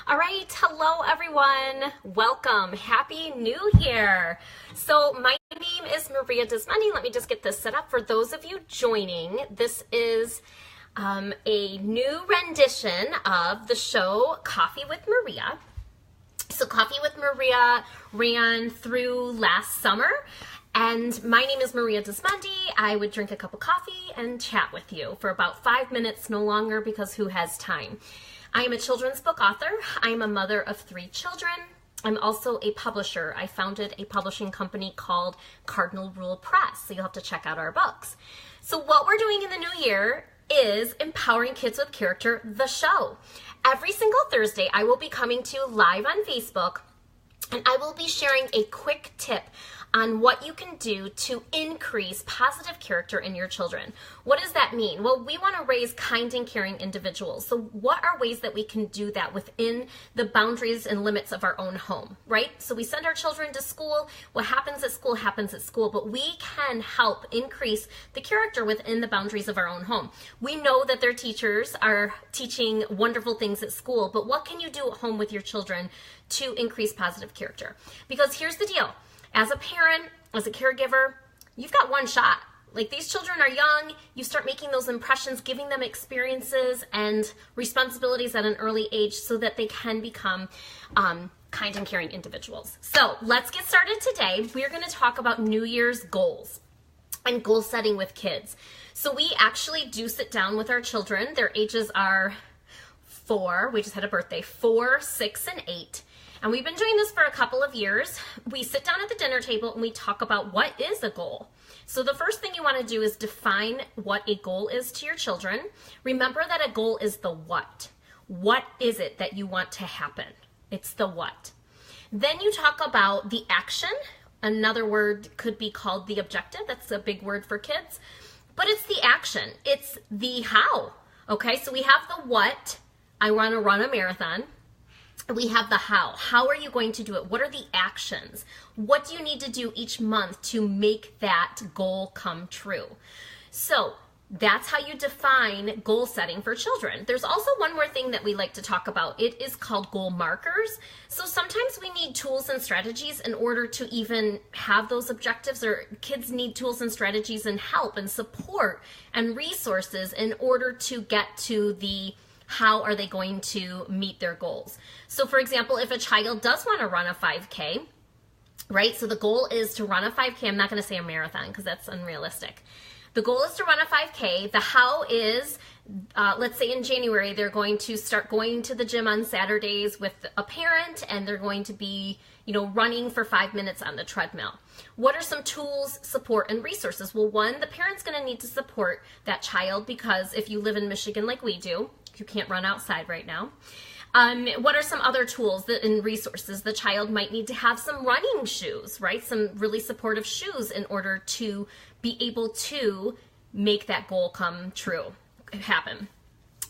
All right, hello everyone. Welcome. Happy New Year. So my name is Maria Dismondy. Let me just get this set up for those of you joining. This is a new rendition of the show Coffee with Maria. So Coffee with Maria ran through last summer. And my name is Maria Dismondy. I would drink a cup of coffee and chat with you for about 5 minutes, no longer, because who has time? I am a children's book author. I am a mother of 3 children. I'm also a publisher. I founded a publishing company called Cardinal Rule Press, so you'll have to check out our books. So what we're doing in the new year is Empowering Kids with Character, the show. Every single Thursday, I will be coming to you live on Facebook, and I will be sharing a quick tip on what you can do to increase positive character in your children. What does that mean? Well, we want to raise kind and caring individuals. So what are ways that we can do that within the boundaries and limits of our own home, right? So we send our children to school. What happens at school happens at school, but we can help increase the character within the boundaries of our own home. We know that their teachers are teaching wonderful things at school, but what can you do at home with your children to increase positive character? Because here's the deal. As a parent, as a caregiver, you've got one shot. Like, these children are young. You start making those impressions, giving them experiences and responsibilities at an early age so that they can become kind and caring individuals. So let's get started today. We're going to talk about New Year's goals and goal setting with kids. So we actually do sit down with our children. Their ages are 4. We just had a birthday. 4, 6, and 8. And we've been doing this for a couple of years. We sit down at the dinner table and we talk about what is a goal. So the first thing you want to do is define what a goal is to your children. Remember that a goal is the what. What is it that you want to happen? It's the what. Then you talk about the action. Another word could be called the objective. That's a big word for kids. But it's the action. It's the how. Okay, so we have the what. I want to run a marathon. We have the how. How are you going to do it? What are the actions? What do you need to do each month to make that goal come true? So that's how you define goal setting for children. There's also one more thing that we like to talk about. It is called goal markers. So sometimes we need tools and strategies in order to even have those objectives, or kids need tools and strategies and help and support and resources in order to get to the how are they going to meet their goals. So for example, if a child does want to run a 5K, right? So the goal is to run a 5K. I'm not going to say a marathon because that's unrealistic. The goal is to run a 5K. The how is, let's say in January, they're going to start going to the gym on Saturdays with a parent, and they're going to be, running for 5 minutes on the treadmill. What are some tools, support, and resources? Well, one, the parent's going to need to support that child, because if you live in Michigan like we do, you can't run outside right now. What are some other tools and resources? The child might need to have some running shoes, right? Some really supportive shoes in order to be able to make that goal come true, happen.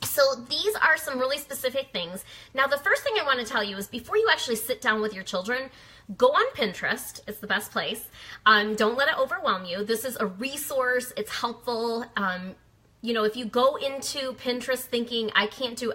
So these are some really specific things. Now, the first thing I want to tell you is before you actually sit down with your children, go on Pinterest. It's the best place. Don't let it overwhelm you. This is a resource. It's helpful. If you go into Pinterest thinking, I can't do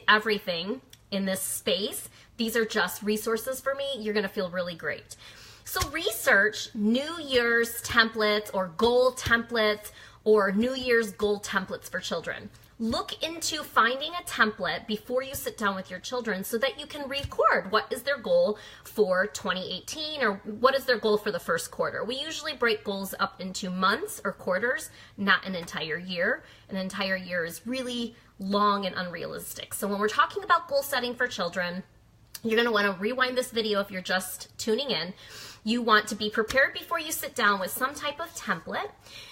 everything in this space, these are just resources for me, you're going to feel really great. So research New Year's templates or goal templates or New Year's goal templates for children. Look into finding a template before you sit down with your children so that you can record what is their goal for 2018 or what is their goal for the first quarter. We usually break goals up into months or quarters, not an entire year. An entire year is really long and unrealistic. So when we're talking about goal setting for children, you're going to want to rewind this video if you're just tuning in. You want to be prepared before you sit down with some type of template.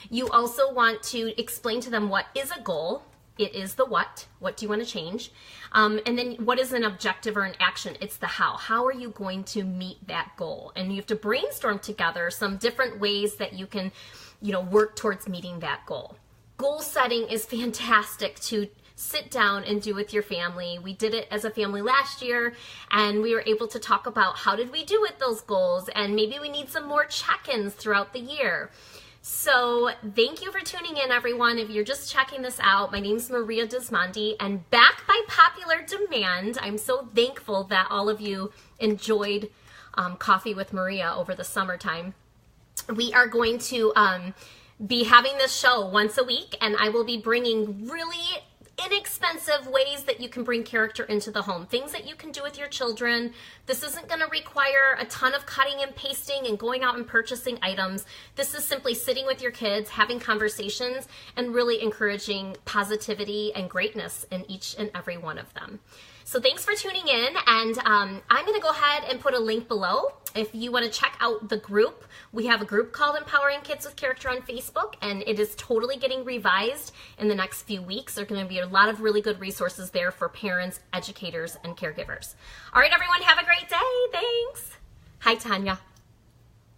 You also want to explain to them what is a goal. It is the what. What do you want to change? And then what is an objective or an action? It's the how. How are you going to meet that goal? And you have to brainstorm together some different ways that you can, work towards meeting that goal. Goal setting is fantastic to sit down and do with your family. We did it as a family last year, and we were able to talk about how did we do with those goals, and maybe we need some more check-ins throughout the year. So thank you for tuning in, everyone. If you're just checking this out, my name's Maria Dismondy, and back by popular demand, I'm so thankful that all of you enjoyed Coffee with Maria over the summertime. We are going to be having this show once a week, and I will be bringing really inexpensive ways that you can bring character into the home. Things that you can do with your children. This isn't going to require a ton of cutting and pasting and going out and purchasing items. This is simply sitting with your kids, having conversations, and really encouraging positivity and greatness in each and every one of them. So thanks for tuning in, and I'm going to go ahead and put a link below. If you want to check out the group, we have a group called Empowering Kids with Character on Facebook, and it is totally getting revised in the next few weeks. There are going to be a lot of really good resources there for parents, educators, and caregivers. All right, everyone, have a great day. Thanks. Hi, Tanya.